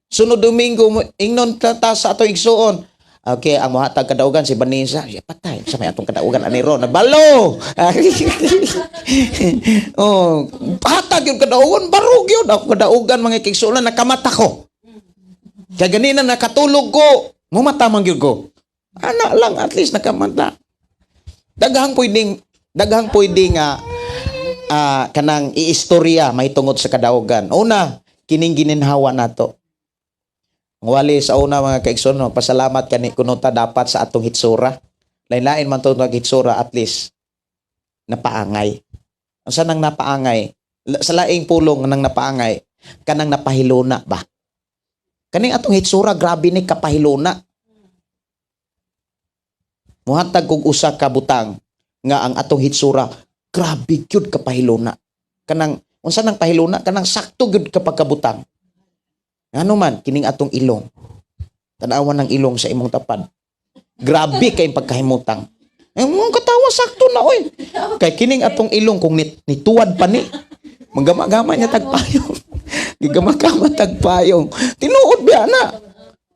Speaker 3: sunod Domingo ingnon ta sa ato igsuon. Okay, ang mohatag kadaugan si Vanessa, siya patay. Sa may atong kadaugan ani ron, balo. Oh, hatag yung kadaugan, barug yun. Ako kadaugan mga kigsulan nakamata ko. Kaya ganina nakatulog ko, mumatamang yun ko. Anak lang, at least nakamata. Daghang pwedeng kanang iistorya may tungod sa kadaugan. Una, kining gininhawa nato. Wali sa una mga kaigsoon, pasalamat kani kuno ta dapat sa atong hitsura. Lain-lain man to hitsura, at least napaangay. Ang sanang napaangay, sa laing pulong nang napaangay, kanang napahiluna ba? Kaning atong hitsura, grabe ni kapahiluna. Muhatag kog usa ka butang nga ang atong hitsura, grabe gyud kapahiluna. Kanang unsa nang pahiluna, kanang sakto gyud ka pagkabutang. Ano man, kining atong ilong. Tanawan ng ilong sa imong tapad. Grabe kay pagkahimutang. Mong katawa sakto na oy. Kay kining atong ilong kung nituwad pa ni. Manggama-gama niya tagpayong. Gigama-gama tagpayong. Tinuod biya na.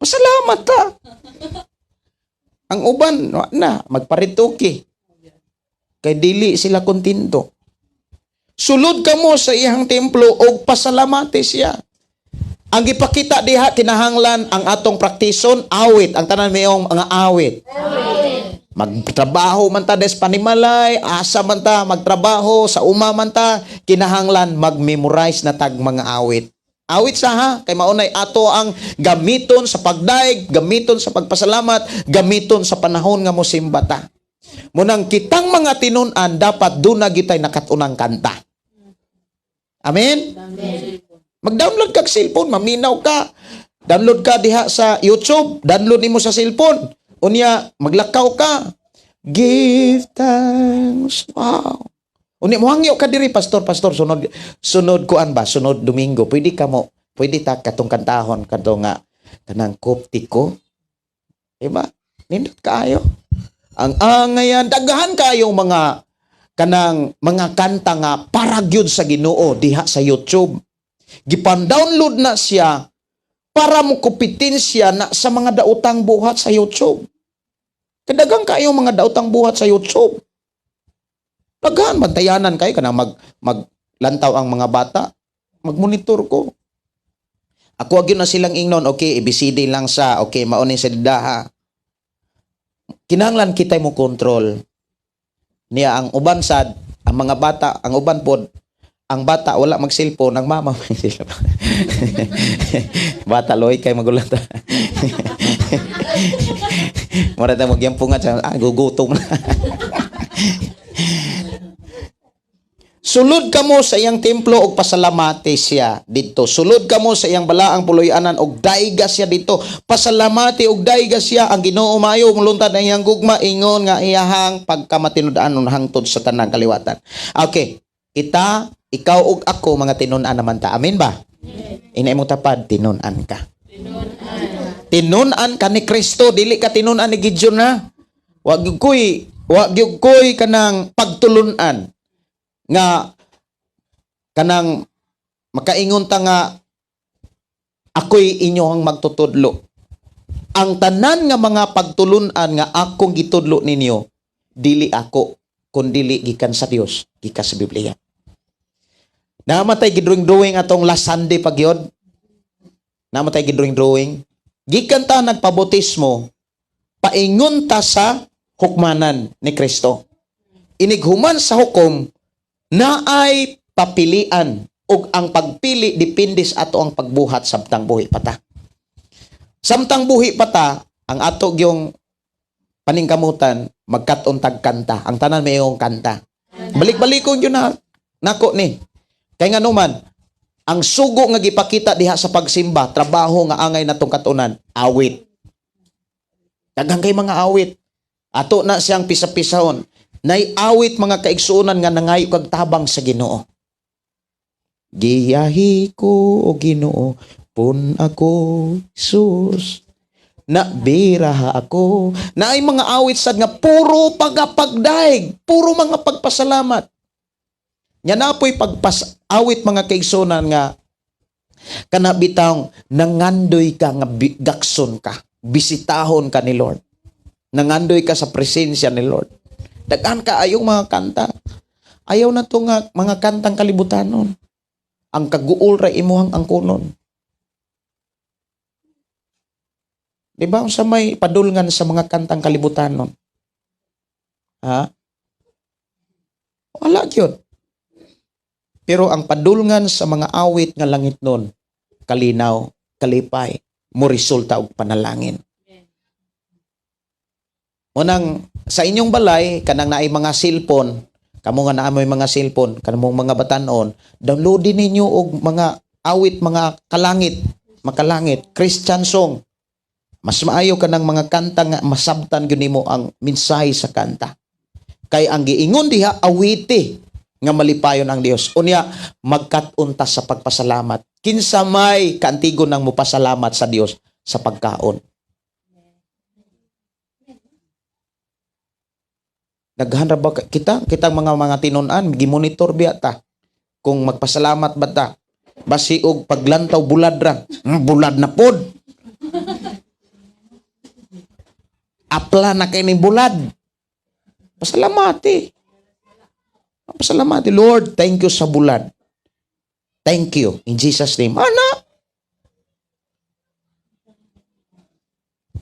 Speaker 3: Pasalamat ta. Ang uban na magparituki. Kay dili sila kontento. Sulod ka mo sa iyang templo og pasalamati siya. Ang ipakita diha kinahanglan ang atong praktison, awit. Ang tanan mayong mga awit. Magtrabaho man ta des panimalay, asa man ta magtrabaho, sa uma man ta, kinahanglan mag-memorize na tag mga awit. Awit sa ha, kay maunay ato ang gamiton sa pagdaig, gamiton sa pagpasalamat, gamiton sa panahon nga mosimba ta. Munang kitang mga tinun-an, dapat doon na gitay nakatunang kanta. Amen? Amen. Mag-download ka sa cellphone, maminaw ka. Download ka diha sa YouTube, download nimo sa cellphone. Unya, maglakaw ka. Give thanks. Wow. Unya, muhangyo ka diri, pastor, sunod kuan ba? Sunod Domingo. Pwede ta katong kantahon, katong nga, kanang koptiko. Diba? Nindot kaayo. Ang angayan, daghan kayong mga, kanang mga kanta nga, para gyud sa Ginoo, diha sa YouTube. Gipan-download na siya para mo kupitin siya na sa mga daotang buhat sa YouTube. Kadagang kayong mga daotang buhat sa YouTube. Daghan, bantayanan kayo ka na maglantaw ang mga bata. Magmonitor ko. Ako agyon na silang ingnon, okay, ABCD lang sa, okay, maunin sa didaha. Kinahanglan kitay mo control. Niya ang uban sad, ang mga bata, ang uban pod, ang bata wala mag-cellphone, ang mama mag-cellphone. Bata loy kay magulang ta. Mura ta magyampungan sa gugutom na. Sulod kamo sa iyang templo og pasalamati siya dito. Sulod kamo sa iyang balaang puloy-anan og daiga siya dito. Pasalamati og daiga siya ang Ginoo maayo mulunta ang iyang gugma ingon nga iyahang pagkamatinud-anon hangtod sa tanang kaliwatan. Okay, ikaw ug ako mga tinun-an naman ta. Amen ba? Ina imong tapad tinun-an ka. Tinun-an ka ni Kristo, dili ka tinun-an ni Gideon na. Wa gyud koy kanang pagtulun-an nga kanang makaingon ta nga ako'y inyong magtutudlo. Ang tanan nga mga pagtulun-an nga akong gitudlo ninyo, dili ako, kundi gikan sa Dios, gikan sa Biblia. Namatay gidrawing atong last Sunday pagyod. Namatay gidrawing. Gikan ta nagpabotismo, paingon ta sa hukmanan ni Kristo. Inighuman sa hukom na ay papilian ug ang pagpili depende sa ato ang pagbuhat samtang buhi pata. Samtang buhi pata, ang ato yung paningkamutan magkat-on tag kanta. Ang tanan mayong kanta. Balik-balikon yun na nako ni. Kay nga naman, ang sugo nga gipakita diha sa pagsimba, trabaho nga angay natong katunan, awit. Daghang kay mga awit. Ato na siyang pisa-pisahon. Nay awit mga kaigsuonan nga nangayo kag tabang sa Ginoo. Giyahi ko o Ginoo, pun ako Jesus. Na biraha ako. Na ay mga awit sad nga puro pagapagdaig, puro mga pagpasalamat. Nya napoy awit mga kaigsuonan nga kanabitang nangandoy ka nga gakson ka. bisitahon ka ni Lord. Nangandoy ka sa presensya ni Lord. Daghan ka ayong mga kanta. Ayaw na to nga mga kantang kalibutanon. Ang kaguol ra imuhang angkunon. Di ba sa may padulngan sa mga kantang kalibutanon? Ha? Wala yun. Pero ang padulngan sa mga awit nga langit nun, kalinaw, kalipay, mo resulta og panalangin. Munang sa inyong balay, kanang naay mga cellphone, kamo nga naamoy mga cellphone, kanang mga batanon, downloadin ninyo og mga awit, mga kalangit, makalangit, Christian song. Mas maayo ka ng mga kanta nga masabtan gyud nimo ang mensahe sa kanta. Kay ang giingon diha awiti nga malipayon ang Dios. Unya magkat-unta sa pagpasalamat. Kinsa may kaantigon nang mopasalamat sa Dios sa pagkaon. Naghanap ba kitang mga tinun-an gimonitor biya ta kung magpasalamat ba ta basi og paglantaw bulad ra. Bulad na pod. Apla na kay ning bulad. Pasalamati. Pasalamati, Lord, thank you sa bulad. Thank you in Jesus name. Ana.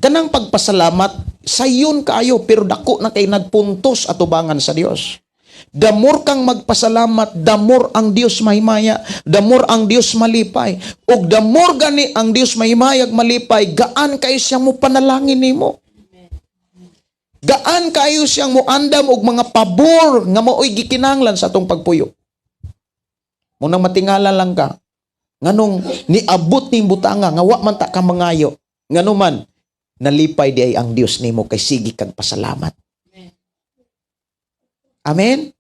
Speaker 3: Kanang pagpasalamat sayon kaayo pero dako na kay nagpuntos atubangan sa Dios. Damor kang magpasalamat, damor ang Dios mahimaya, damor ang Dios malipay, ug damor gani ang Dios mahimayag malipay, gaan kay siyang mo panalangin nimo. Gaan kayo siyang muandam og mga pabor nga maoy gikinahanglan sa atong pagpuyo. Munang matingala lang ka nganong niabot ning butanga nga wa man ta ka mangayo. Nganuman nalipay di ay ang Dios nimo kay sige kag pasalamat. Amen.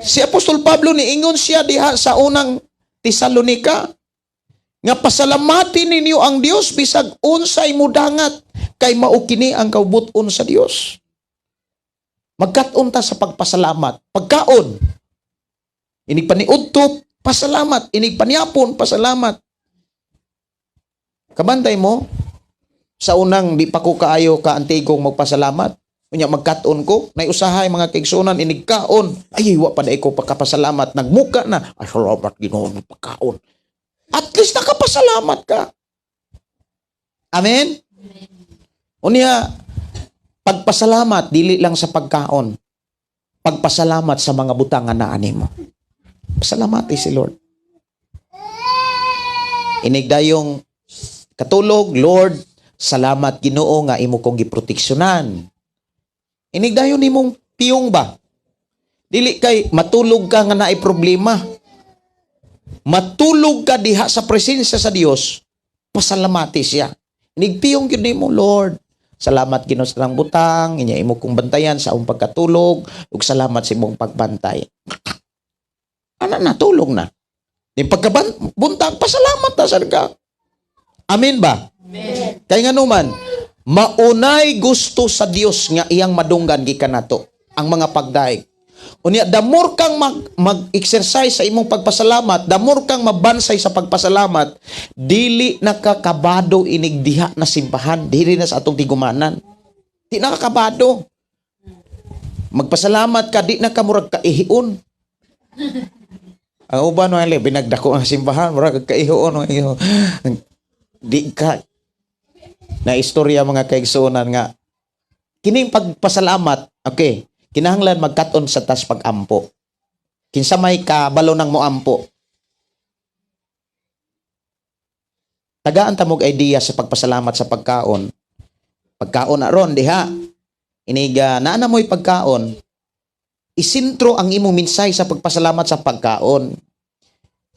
Speaker 3: Si Apostol Pablo niingon siya diha sa unang Tesalonika nga pasalamati ninyo ang Dios bisag unsay mudangat kay mao kini ang kaubuton sa Dios. Magkat-unta sa pagpasalamat, pagkaon. Inig paniudto, pasalamat. Inig paniapon, pasalamat. Kabantay mo sa unang di pa ko kaayo ka antigong magpasalamat. Unya magkat-on ko, nay usahay mga kaigsunan inig kaon. Ay wa pa dai ko pagkapasalamat, nagmuka na. Ay salamat Ginoo pagkaon. At least nakapasalamat ka. Amen. Unya, pagpasalamat, dili lang sa pagkaon. Pagpasalamat sa mga butang nga naani mo. Pasalamati si Lord. Inigdayong katulog, Lord, salamat Ginoo nga imo kong giproteksyonan. Inigdayon nimong piyong ba? Dili kay matulog ka nga naay problema. Matulog ka diha sa presensya sa Dios, pasalamati siya. Inigpiyong gyud nimo, Lord. Salamat Ginoo sa lang butang, inya imo kong bantayan sa akong pagkatulog, ug salamat sa imong pagbantay. Ana natulog na. Di pagkabuntag, pasalamat na sad ka. Amen ba? Amen. Kay nganuman, maunay gusto sa Dios nga iyang madunggan gikan nato ang mga pagdaig. Unya damor kang mag-exercise sa imong pagpasalamat, damor kang mabansay sa pagpasalamat, dili nakakabado inig diha na simbahan, dili na sa atong tigumanan. Di nakakabado. Magpasalamat ka, di na ka murag kaihion. Ang uban wala binagdako ang simbahan, murag kaihion. Di ka na istorya mga kaigsunan nga kining pagpasalamat, okay. Kinahanglan magkat-on sa tas pag-ampo. Kinsa may kabalo nang moampo. Tagaan ta mog idea sa pagpasalamat sa pagkaon. Pagkaon aron diha. Iniga naa na mo'y pagkaon. Isintro ang imong minsay sa pagpasalamat sa pagkaon.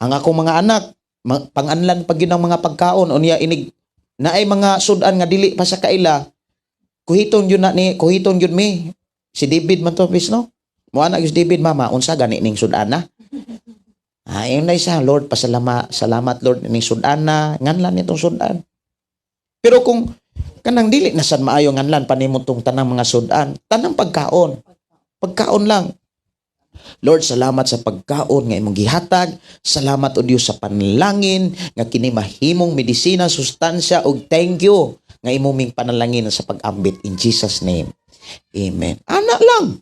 Speaker 3: Ang akong mga anak, panganlan pag yun ang mga pagkaon unya inig naay mga sudan nga dili pa sa kaila. Kuhiton yun na ni, kuhiton yun mi. Si David man to, no? Muana si David, mama, unsa gani ning sudana? Ayun na isa, Lord, salamat Lord ning sudana, nganlan nitong sudan. Pero kung kanang dili na sad maayo nganlan panimong tong tanang mga sudan, tanang pagkaon. Pagkaon lang. Lord, salamat sa pagkaon nga imong gihatag. Salamat o Dios sa panalangin nga kini mahimong medisina, sustansya ug thank you nga imuming panalangin sa pag-ambit in Jesus name. Amen. Ana lang.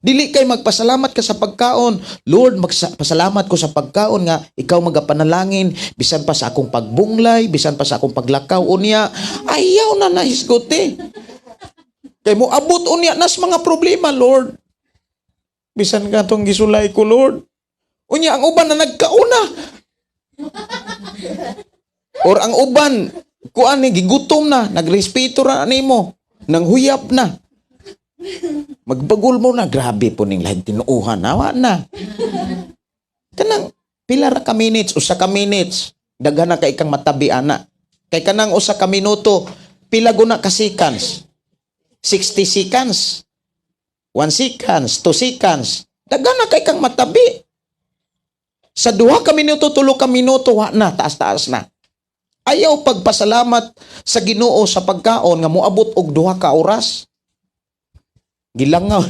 Speaker 3: Dili kay magpasalamat ka sa pagkaon. Lord, magpasalamat ko sa pagkaon nga ikaw magapanalangin bisan pa sa akong pagbunglay, bisan pa sa akong paglakaw unya. Ayaw na nahisgote. Kay mo abot unya nas mga problema, Lord. Bisan ka tong gisulay ko, Lord. Unya ang uban na nagkauna. Or ang uban kuan ni gigutom na, nagrespeto ra nimo, nang huyap na. Magbagol mo na, grabe po ning lahat tinuuhan, nawa na. Kanang pila ra ka minutes, usa ka minutes, daghan na kay kang matabi ana. Kay kanang usa ka minuto, pila guna ka seconds? 60 seconds. 1 seconds, 2 seconds. Daghan na kay kang matabi. Sa 2 ka minuto, 3 ka minuto, wa na, taas-taas na. Ayaw pagpasalamat sa Ginoo sa pagkaon nga moabot og 2 ka oras. Gilangaw.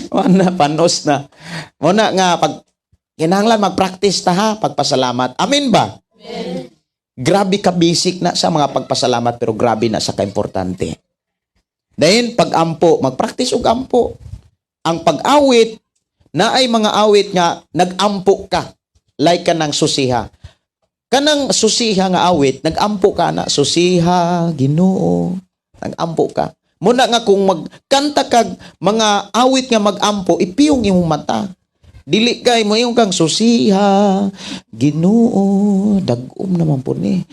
Speaker 3: Wala, panos na. Muna nga, pag kinahanglan mag-practice ta ha, pagpasalamat. Amen ba? Amen. Grabe ka basic na sa mga pagpasalamat, pero grabe na sa kaimportante. Dahil pag-ampo, mag-practice og ampo. Ang pag-awit, na ay mga awit nga, nag-ampo ka. Like ka ng susiha. Kanang susiha nga awit, nag-ampo ka na. Susiha, Ginoo, nag-ampo ka. Muna nga kung magkanta kag mga awit nga mag-ampo, ipiyong imong mata. Dili kay mo yung kang susiha, Ginoo, dagom naman po ni.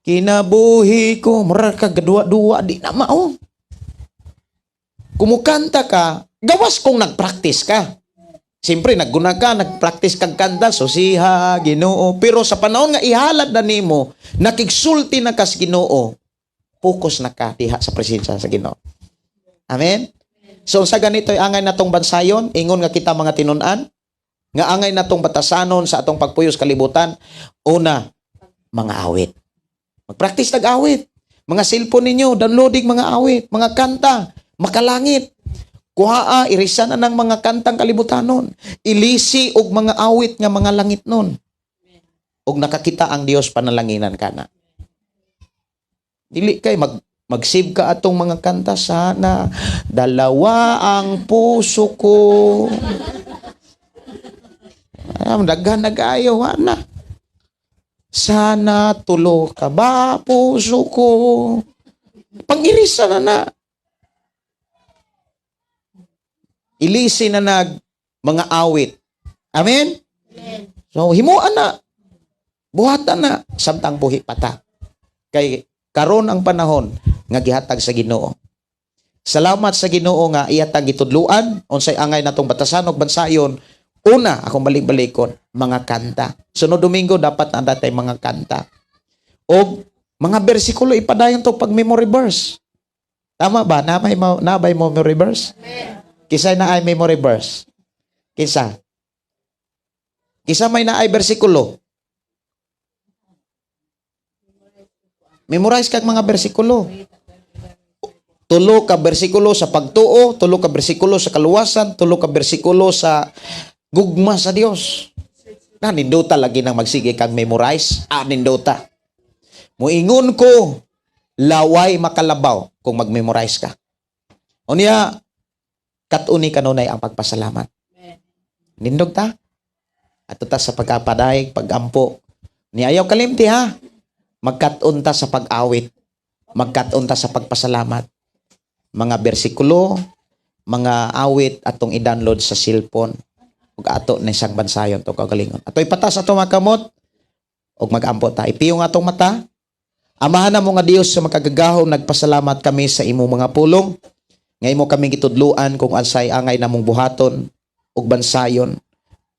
Speaker 3: Kinabuhi ko, mura ka gadua-dua, di na mao. Kumukanta ka, gawas kung nag-practice ka. Siyempre, nagguna ka, nag-practice kang kanta, susiha, Ginoo. Pero sa panahon nga ihalad na nimo, nakigsulti na ka sa Ginoo, focus na ka diha sa presensya sa Ginoo. Amen? So sa ganito angay natong bansayon, ingon nga kita mga tinun-an, nga angay natong batasanon sa atong pagpuyos kalibutan, una, mga awit. Mag-practice tag-awit. Mga cellphone ninyo, downloading mga awit, mga kanta, makalangit. Kuhaa, irisan na ng mga kantang kalibutanon. Ilisi og mga awit nga mga langit nun. Og nakakita ang Dios panalanginan ka na. Dili kay mag-save ka atong mga kanta, sana dalawa ang puso ko. Daghan nag-ayaw na. Sana tulo ka ba puso ko. Pang-irisan na. Ilisi na mga awit. Amen? Amen. So, himuan na. Buhatan na. Samtang buhi pata. Kay karon ang panahon nga gihatag sa Ginoo. Salamat sa Ginoo nga ihatag gitudluan unsay angay natong batasan og bansayon. Una, akong balik-balikon, mga kanta. Sunod Domingo dapat anda tay mga kanta. Og mga bersikulo ipadayon to pag memory verse. Tama ba? Nabay mo memory verse? Amen. Kisay na ay memory verse. Kisa may na ay bersikulo. Memorize kag mga bersikulo. 3 ka bersikulo sa pagtuo, 3 ka bersikulo sa kaluwasan, 3 ka bersikulo sa gugma sa Dios. Na nindota lagi nang magsige kag memorize. Nindota. Muingon ko, laway makalabaw kung mag-memorize ka. Unya, katuni kanunay ang pagpasalamat. Nindog ta? At ta sa pagkapaday, pag-ampo. Ni ayaw kalimti ha. Magkatun ta sa pag-awit. Magkatun ta sa pagpasalamat. Mga bersikulo, mga awit atong i-download sa cellphone. Ug ato na isang bansayon to kagalingon. Ato'y patas ato mga kamot. Ug mag-ampo ta. Ipiyong atong mata. Amahan na mo nga Dios sa makagagahom, nagpasalamat kami sa imo mga pulong. Ngay mo kami gitudluan kung ansay angay namong buhaton ug bansayon.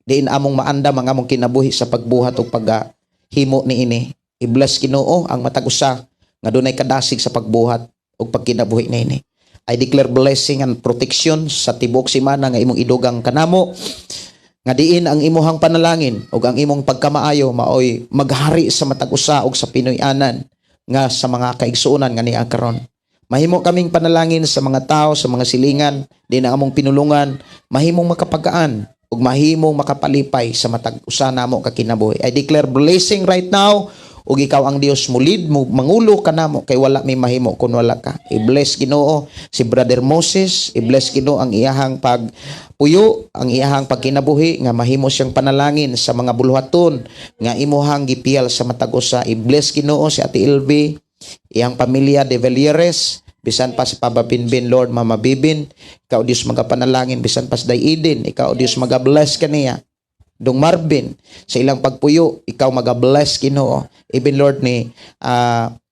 Speaker 3: Diin among maandam ang among kinabuhi sa pagbuhat ug paghimo niini. I-bless Ginoo ang matag usa nga dunay kadasig sa pagbuhat ug pagkinabuhi niini. I declare blessing and protection sa tibok semana nga imong idugang kanamo. Nga diin ang imuhang panalangin ug ang imong pagkamaayo maoy maghari sa matag usa ug sa Pinoy-anan nga sa mga kaigsuonan nga niya karon. Mahimo kaming panalangin sa mga tao, sa mga silingan, din ang among pinulungan, mahimong makapagaan, ug mahimong makapalipay sa matag usa namo ka kinabuhi. I declare blessing right now ug ikaw ang Dios mo lead mo mangulo kanamo kay wala may mahimo kun wala ka. I-bless Ginoo si Brother Moses, i-bless Ginoo ang iyahang pagpuyo, ang iyahang pagkinabuhi nga mahimo siyang panalangin sa mga buluhaton nga imuhang gipiyal sa matag usa. I-bless Ginoo si Ate Ilby, iyang pamilya de Velieres, bisan pa sa pababinbin Lord Mama Bibin, ikaw Dios magapanalangin bisan pa sa Eden, ikaw Dios magabless kaniya. Dong Marvin sa ilang pagpuyo, ikaw magabless Ginoo. Even Lord ni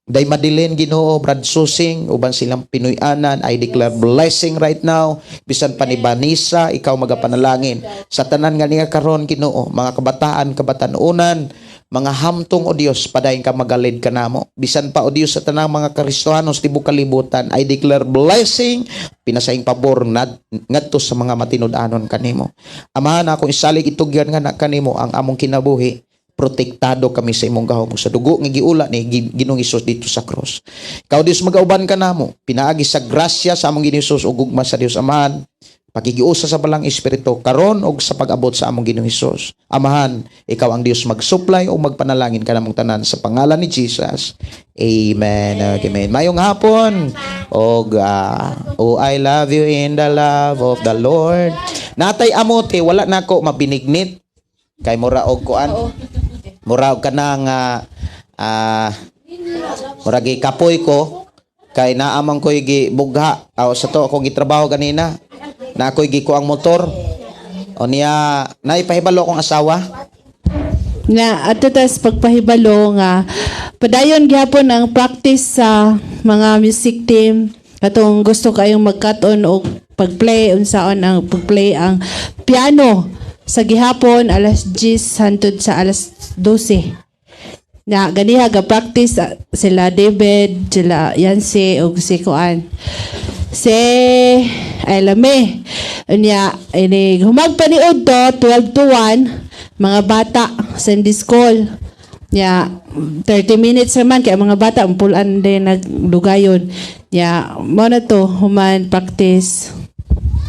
Speaker 3: Day Madeline Ginoo, Brad Susing, uban silang Pinoy-anan, I declare blessing right now. Bisan pa ni Vanessa, ikaw magapanalangin. Sa tanan nga niya karon Ginoo, mga kabataan, kabatanunan, mga hamtong o Dios, padayon ka magalid ka namo. Bisan pa o Dios sa tanang mga Kristohanos tibok kalibutan, I declare blessing, pinasahing pabor ngadto sa mga matinud-anon kanimo. Amahan akong isalig itugyan nga na kanimo ang among kinabuhi. Protektado kami sa imong gahom sa dugo nga giula ni Ginoong Hesus dito sa cross. Ikaw Dios magauban ka namo, pinaagi sa grasya sa among Ginoong Hesus ug gugma sa Dios Amahan, pakigiusa sa balang espiritu karon og sa pag-abot sa among Ginoong Hesus. Amahan, ikaw ang Dios mag-supply o magpanalangin kanamong tanan sa pangalan ni Jesus. Amen. Amen. Mayong hapon. Og oh, I love you in the love of the Lord. Natay amote wala nako mabinignit kay mura og kuan. Mura og kanang mura gi kapoy ko kay naamang koy gi bugha aw sa to akong gitrabaho kanina. Na ako'y giko ang motor. O niya, naipahibalo akong asawa.
Speaker 5: Na ato tas pagpahibalo nga padayon gyapon ang practice sa mga music team katong gusto kayong magkat-on og pagplay unsaon ang pagplay ang piano sa gihapon alas 10 hangtod sa alas 12. Na ganiha ga practice sila David, sila Yancy ug si Kuan. Si Ailame. Unya, ini humagpa ni Udto, 12 to 1, mga bata, Sunday school. Ya, 30 minutes naman, kaya mga bata, umpulan din naglugayon. Ya, mo na to, human practice.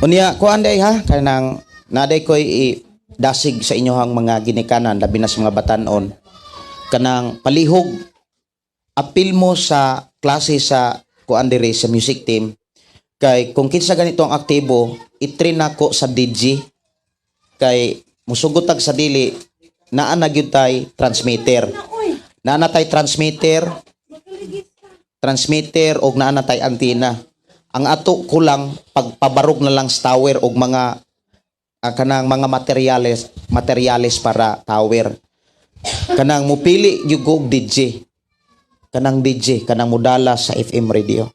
Speaker 3: Unya, kuan day ha, kanang naday ko'y dasig sa inyohang mga ginikanan, labi na sa mga batanon. Kanang palihog, apil mo sa klase sa kuan dire sa music team. Kay kung kinsa ganito ang aktibo, i-train nako sa DJ. Kay musugotag sa dili, naa na gyud tay transmitter. Naa na tay transmitter og naa na tay antenna. Ang ato kulang pagpabarog na lang sa tower og mga kanang mga materyales para tower. Kanang mupili gyud og DJ. Kanang DJ, kanang modala sa FM radio.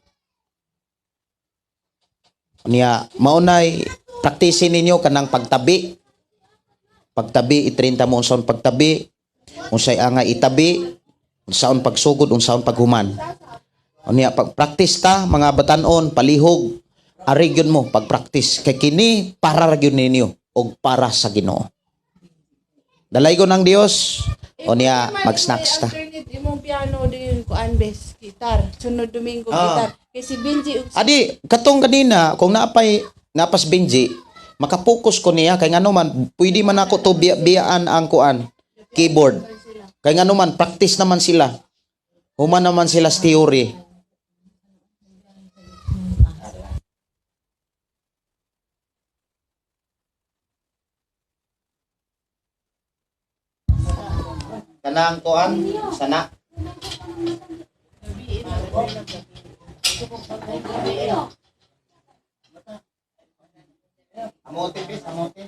Speaker 3: Niya maunay praktisin ninyo kanang pagtabi i-train ta mo unsaon pagtabi, unsay angay itabi, unsaon pagsugod, unsaon paghuman. Niya pag-practice ta mga batanon palihog ari gyud mo pag-practice kay kini para ra gyud ninyo og para sa Ginoo. Dalaygon ng Dios. O niya mag-snacks ta.
Speaker 4: Alternate imong piano din kuan bes gitar. Sunod Domingo gitar. Kay si Benji
Speaker 3: Adi, katong kanina, kung napas Benji, makapokus ko niya, kay ngano man, pwede man ako to biyaan ang kuan, keyboard. Kay ngano man, practice naman sila. Human naman sila sa theory. Kanang kuan, sana. Amote, bis, amote.